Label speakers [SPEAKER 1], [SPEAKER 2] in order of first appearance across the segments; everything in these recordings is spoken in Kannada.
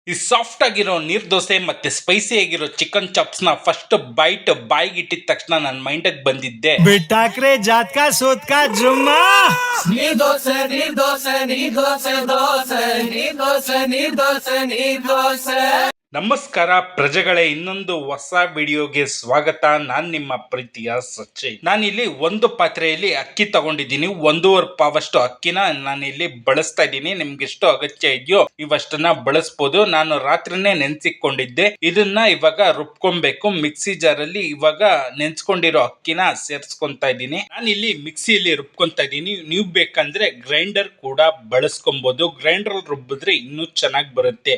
[SPEAKER 1] ಈ ಸಾಫ್ಟ್ ಆಗಿರೋ ನೀರ್ ದೋಸೆ ಮತ್ತೆ ಸ್ಪೈಸಿ ಆಗಿರೋ ಚಿಕನ್ ಚಾಪ್ಸ್ ನ ಫಸ್ಟ್ ಬೈಟ್ ಬಾಯಿಗಿಟ್ಟಿದ ತಕ್ಷಣ ನನ್ನ ಮೈಂಡಿಗೆ ಬಂದಿದ್ದೆ
[SPEAKER 2] ಬಿಟ್ಟಾಕ್ರೆ ಜಾತ್ಕ ಸೋತ್ಕ ಜುಮ್ಮ
[SPEAKER 3] ನೀರ್ ದೋಸೆ ನೀರ್ ದೋಸೆ ನೀರ್ ದೋಸೆ ದೋಸೆ ನೀರ್ ದೋಸೆ ನೀರ್ ದೋಸೆ ನೀರ್ ದೋಸೆ.
[SPEAKER 1] ನಮಸ್ಕಾರ ಪ್ರಜೆಗಳೇ, ಇನ್ನೊಂದು ಹೊಸ ವಿಡಿಯೋಗೆ ಸ್ವಾಗತ. ನಾನ್ ನಿಮ್ಮ ಪ್ರೀತಿಯ ಸಚ್ಚಿ. ನಾನಿಲ್ಲಿ ಒಂದು ಪಾತ್ರೆಯಲ್ಲಿ ಅಕ್ಕಿ ತಗೊಂಡಿದ್ದೀನಿ. 1.5 ಪಾವಷ್ಟು ಅಕ್ಕಿನ ನಾನಿಲ್ಲಿ ಬಳಸ್ತಾ ಇದ್ದೀನಿ. ನಿಮ್ಗೆ ಎಷ್ಟು ಅಗತ್ಯ ಇದೆಯೋ ಇವಷ್ಟನ್ನ ಬಳಸ್ಬೋದು. ನಾನು ರಾತ್ರಿನೇ ನೆನ್ಸಿಕೊಂಡಿದ್ದೆ. ಇದನ್ನ ಇವಾಗ ರುಬ್ಕೊಬೇಕು ಮಿಕ್ಸಿ ಜಾರಲ್ಲಿ. ಇವಾಗ ನೆನ್ಸ್ಕೊಂಡಿರೋ ಅಕ್ಕಿನ ಸೇರ್ಸ್ಕೊಂತಾ ಇದ್ದೀನಿ. ನಾನಿಲ್ಲಿ ಮಿಕ್ಸಿಯಲ್ಲಿ ರುಬ್ಕೊಂತಾ ಇದ್ದೀನಿ. ನೀವು ಬೇಕಂದ್ರೆ ಗ್ರೈಂಡರ್ ಕೂಡ ಬಳಸ್ಕೊಬಹುದು. ಗ್ರೈಂಡರ್ ರುಬ್ಬಿದ್ರೆ ಇನ್ನೂ ಚೆನ್ನಾಗಿ ಬರುತ್ತೆ.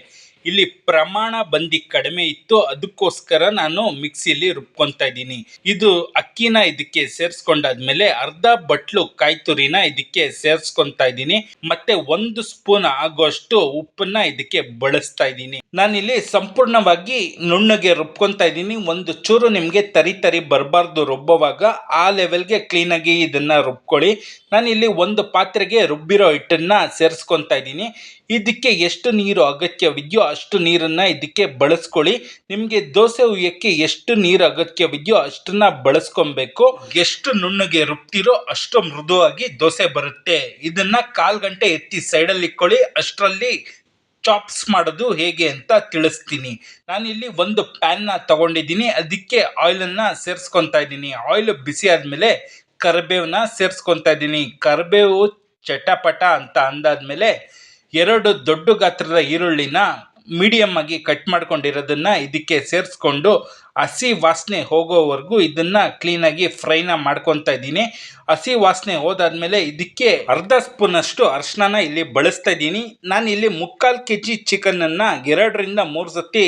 [SPEAKER 1] ಇಲ್ಲಿ ಪ್ರಮಾಣ ಬಂದಿ ಕಡಿಮೆ ಇತ್ತು, ಅದಕ್ಕೋಸ್ಕರ ನಾನು ಮಿಕ್ಸಿಯಲ್ಲಿ ರುಬ್ಕೊಂತಾ ಇದ್ದೀನಿ. ಇದು ಅಕ್ಕಿನ ಇದಕ್ಕೆ ಸೇರಿಸ್ಕೊಂಡಾದ್ಮೇಲೆ ಅರ್ಧ ಬಟ್ಲು ಕಾಯಿ ತುರಿನ ಇದಕ್ಕೆ ಸೇರಿಸ್ಕೊಂತಾ ಇದ್ದೀನಿ. ಮತ್ತೆ 1 ಸ್ಪೂನ್ ಆಗುವಷ್ಟು ಉಪ್ಪನ್ನ ಇದಕ್ಕೆ ಬಳಸ್ತಾ ಇದ್ದೀನಿ. ನಾನಿಲ್ಲಿ ಸಂಪೂರ್ಣವಾಗಿ ನುಣ್ಣಗೆ ರುಬ್ಕೊಂತಾ ಇದ್ದೀನಿ. ಒಂದು ಚೂರು ನಿಮ್ಗೆ ತರಿ ಬರಬಾರ್ದು ರುಬ್ಬುವಾಗ. ಆ ಲೆವೆಲ್ಗೆ ಕ್ಲೀನಾಗಿ ಇದನ್ನ ರುಬ್ಕೊಳ್ಳಿ. ನಾನಿಲ್ಲಿ ಒಂದು ಪಾತ್ರೆಗೆ ರುಬ್ಬಿರೋ ಹಿಟ್ಟನ್ನ ಸೇರಿಸ್ಕೊಂತಾ ಇದ್ದೀನಿ. ಇದಕ್ಕೆ ಎಷ್ಟು ನೀರು ಅಗತ್ಯವಿದೆಯೋ ಅಷ್ಟು ನೀರನ್ನ ಇದಕ್ಕೆ ಬಳಸ್ಕೊಳ್ಳಿ. ನಿಮಗೆ ದೋಸೆ ಹುಯ್ಯಕ್ಕೆ ಎಷ್ಟು ನೀರು ಅಗತ್ಯವಿದೆಯೋ ಅಷ್ಟನ್ನ ಬಳಸ್ಕೊಬೇಕು. ಎಷ್ಟು ನುಣ್ಣಗೆ ರುಬ್ತಿರೋ ಅಷ್ಟು ಮೃದುವಾಗಿ ದೋಸೆ ಬರುತ್ತೆ. ಇದನ್ನ 1/4 ಗಂಟೆ ಎತ್ತಿ ಸೈಡಲ್ಲಿ ಇಟ್ಕೊಳ್ಳಿ. ಅಷ್ಟರಲ್ಲಿ ಚಾಪ್ಸ್ ಮಾಡೋದು ಹೇಗೆ ಅಂತ ತಿಳಿಸ್ತೀನಿ. ನಾನಿಲ್ಲಿ ಒಂದು ಪ್ಯಾನ್ನ ತಗೊಂಡಿದ್ದೀನಿ. ಅದಕ್ಕೆ ಆಯಿಲನ್ನು ಸೇರಿಸ್ಕೊತಾ ಇದ್ದೀನಿ. ಆಯಿಲ್ ಬಿಸಿ ಆದಮೇಲೆ ಕರಿಬೇವನ್ನ ಸೇರಿಸ್ಕೊತಾ ಇದ್ದೀನಿ. ಕರಿಬೇವು ಚಟಪಟ ಅಂತ ಅಂದಾದ್ಮೇಲೆ 2 ದೊಡ್ಡ ಗಾತ್ರದ ಈರುಳ್ಳಿನ ಮೀಡಿಯಮ್ ಆಗಿ ಕಟ್ ಮಾಡ್ಕೊಂಡಿರೋದನ್ನ ಇದಕ್ಕೆ ಸೇರಿಸ್ಕೊಂಡು ಹಸಿ ವಾಸನೆ ಹೋಗೋವರೆಗೂ ಇದನ್ನ ಕ್ಲೀನಾಗಿ ಫ್ರೈನ ಮಾಡ್ಕೊತಾ ಇದ್ದೀನಿ. ಹಸಿ ವಾಸನೆ ಹೋದಾದ್ಮೇಲೆ ಇದಕ್ಕೆ ಅರ್ಧ ಸ್ಪೂನ್ ಅಷ್ಟು ಅರಿಶಿನ ಇಲ್ಲಿ ಬಳಸ್ತಾ ಇದ್ದೀನಿ. ನಾನು ಇಲ್ಲಿ 3/4 kg ಚಿಕನ್ ಅನ್ನ 2 ರಿಂದ 3 ಸತಿ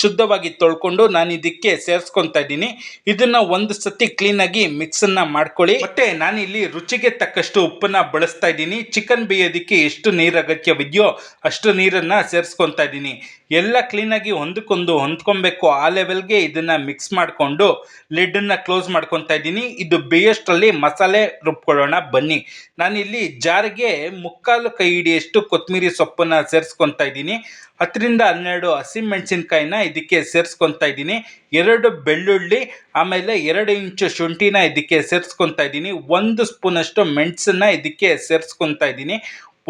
[SPEAKER 1] ಶುದ್ಧವಾಗಿ ತೊಳ್ಕೊಂಡು ನಾನು ಇದಕ್ಕೆ ಸೇರಿಸ್ಕೊತಾ ಇದ್ದೀನಿ. ಇದನ್ನ ಒಂದು ಸತಿ ಕ್ಲೀನಾಗಿ ಮಿಕ್ಸ್ ಅನ್ನ ಮಾಡ್ಕೊಳ್ಳಿ. ಮತ್ತೆ ನಾನು ಇಲ್ಲಿ ರುಚಿಗೆ ತಕ್ಕಷ್ಟು ಉಪ್ಪನ್ನ ಬಳಸ್ತಾ ಇದ್ದೀನಿ. ಚಿಕನ್ ಬೇಯೋದಕ್ಕೆ ಎಷ್ಟು ನೀರು ಅಗತ್ಯವಿದೆಯೋ ಅಷ್ಟು ನೀರನ್ನ ಸೇರಿಸ್ಕೊತಾ ಇದ್ದೀನಿ. ಎಲ್ಲ ಕ್ಲೀನಾಗಿ ಒಂದಕ್ಕೊಂದು ಹೊಂದ್ಕೊಬೇಕು. ಆ ಲೆವೆಲ್ಗೆ ಇದನ್ನ ಮಿಕ್ಸ್ ಮಾಡಿಕೊಂಡು ಲಿಡ್ಡನ್ನ ಕ್ಲೋಸ್ ಮಾಡ್ಕೊತಾ ಇದ್ದೀನಿ. ಇದು ಬೇಯೋಷ್ಟರಲ್ಲಿ ಮಸಾಲೆ ರುಬ್ಕೊಳ್ಳೋಣ ಬನ್ನಿ. ನಾನಿಲ್ಲಿ ಜಾರಿಗೆ 3/4 ಕೈ ಹಿಡಿಯಷ್ಟು ಕೊತ್ತಂಬರಿ ಸೊಪ್ಪನ್ನ ಸೇರಿಸ್ಕೊತಾ ಇದ್ದೀನಿ. 10 ರಿಂದ 12 ಹಸಿಮೆಣಸಿನ್ಕಾಯಿನ ಇದಕ್ಕೆ ಸೇರಿಸ್ಕೊತಾ ಇದ್ದೀನಿ. 2 ಬೆಳ್ಳುಳ್ಳಿ, ಆಮೇಲೆ 2 ಇಂಚು ಶುಂಠಿನ ಇದಕ್ಕೆ ಸೇರಿಸ್ಕೊತಾ ಇದ್ದೀನಿ. 1 ಸ್ಪೂನ್ ಅಷ್ಟು ಮೆಣಸನ್ನ ಇದಕ್ಕೆ ಸೇರಿಸ್ಕೊತಾ ಇದ್ದೀನಿ.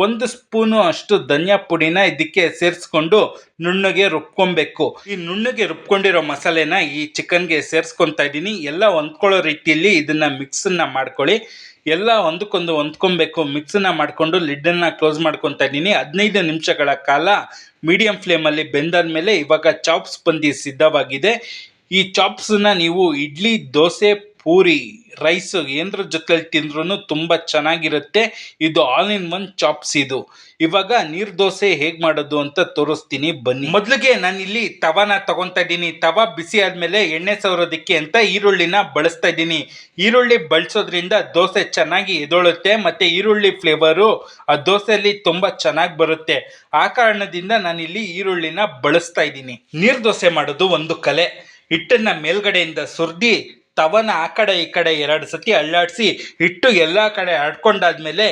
[SPEAKER 1] 1 ಸ್ಪೂನು ಅಷ್ಟು ಧನಿಯಾ ಪುಡಿನ ಇದಕ್ಕೆ ಸೇರಿಸ್ಕೊಂಡು ನುಣ್ಣಗೆ ರುಬ್ಕೊಬೇಕು. ಈ ನುಣ್ಣಗೆ ರುಬ್ಕೊಂಡಿರೋ ಮಸಾಲೆನ ಈ ಚಿಕನ್ಗೆ ಸೇರಿಸ್ಕೊತಾ ಇದ್ದೀನಿ. ಎಲ್ಲ ಹೊಂದ್ಕೊಳ್ಳೋ ರೀತಿಯಲ್ಲಿ ಇದನ್ನ ಮಿಕ್ಸನ್ನ ಮಾಡ್ಕೊಳ್ಳಿ. ಎಲ್ಲ ಒಂದಕ್ಕೊಂದು ಹೊಂದ್ಕೊಬೇಕು. ಮಿಕ್ಸನ್ನ ಮಾಡಿಕೊಂಡು ಲಿಡ್ಡನ್ನು ಕ್ಲೋಸ್ ಮಾಡ್ಕೊತಾ ಇದ್ದೀನಿ. 15 ನಿಮಿಷಗಳ ಕಾಲ ಮೀಡಿಯಂ ಫ್ಲೇಮಲ್ಲಿ ಬೆಂದಾದ್ಮೇಲೆ ಇವಾಗ ಚಾಪ್ಸ್ ಬಂದು ಸಿದ್ಧವಾಗಿದೆ. ಈ ಚಾಪ್ಸನ್ನ ನೀವು ಇಡ್ಲಿ, ದೋಸೆ, ಪೂರಿ, ರೈಸ್ ಏನರ ಜೊತೆಲಿ ತಿಂದ್ರೂ ತುಂಬ ಚೆನ್ನಾಗಿರುತ್ತೆ. ಇದು ಆಲ್ ಇನ್ ಒನ್ ಚಾಪ್ಸ್. ಇದು ಇವಾಗ ನೀರ್ ದೋಸೆ ಹೇಗೆ ಮಾಡೋದು ಅಂತ ತೋರಿಸ್ತೀನಿ ಬನ್ನಿ. ಮೊದಲಿಗೆ ನಾನು ಇಲ್ಲಿ ತವಾನ ತಗೊತಾ ಇದ್ದೀನಿ. ತವಾ ಬಿಸಿ ಆದ್ಮೇಲೆ ಎಣ್ಣೆ ಸವರೋದಕ್ಕೆ ಅಂತ ಈರುಳ್ಳಿನ ಬಳಸ್ತಾ ಇದ್ದೀನಿ. ಈರುಳ್ಳಿ ಬಳಸೋದ್ರಿಂದ ದೋಸೆ ಚೆನ್ನಾಗಿ ಎದೊಳುತ್ತೆ. ಮತ್ತೆ ಈರುಳ್ಳಿ ಫ್ಲೇವರು ಆ ದೋಸೆಯಲ್ಲಿ ತುಂಬಾ ಚೆನ್ನಾಗಿ ಬರುತ್ತೆ. ಆ ಕಾರಣದಿಂದ ನಾನಿಲ್ಲಿ ಈರುಳ್ಳಿನ ಬಳಸ್ತಾ ಇದ್ದೀನಿ. ನೀರ್ ದೋಸೆ ಮಾಡೋದು ಒಂದು ಕಲೆ. ಹಿಟ್ಟನ್ನ ಮೇಲ್ಗಡೆಯಿಂದ ಸುರ್ದಿ ತವನ ಆ ಕಡೆ ಈ ಕಡೆ 2 ಸತಿ ಅಳ್ಳಾಡಿಸಿ ಹಿಟ್ಟು ಎಲ್ಲ ಕಡೆ ಹರಡ್ಕೊಂಡಾದ್ಮೇಲೆ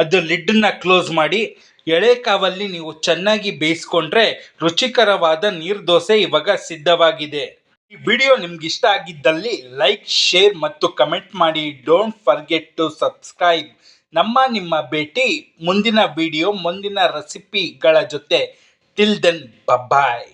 [SPEAKER 1] ಅದು ಲಿಡ್ಡನ್ನ ಕ್ಲೋಸ್ ಮಾಡಿ ಎಳೆ ಕಾವಲ್ಲಿ ನೀವು ಚೆನ್ನಾಗಿ ಬೇಯಿಸ್ಕೊಂಡ್ರೆ ರುಚಿಕರವಾದ ನೀರು ದೋಸೆ ಇವಾಗ ಸಿದ್ಧವಾಗಿದೆ. ಈ ವಿಡಿಯೋ ನಿಮ್ಗೆ ಇಷ್ಟ ಆಗಿದ್ದಲ್ಲಿ ಲೈಕ್, ಶೇರ್ ಮತ್ತು ಕಮೆಂಟ್ ಮಾಡಿ. Don't forget to subscribe. ನಿಮ್ಮ ಭೇಟಿ ಮುಂದಿನ ವಿಡಿಯೋ, ಮುಂದಿನ ರೆಸಿಪಿಗಳ ಜೊತೆ. ಟಿಲ್ ದೆನ್, ಬಾಯ್.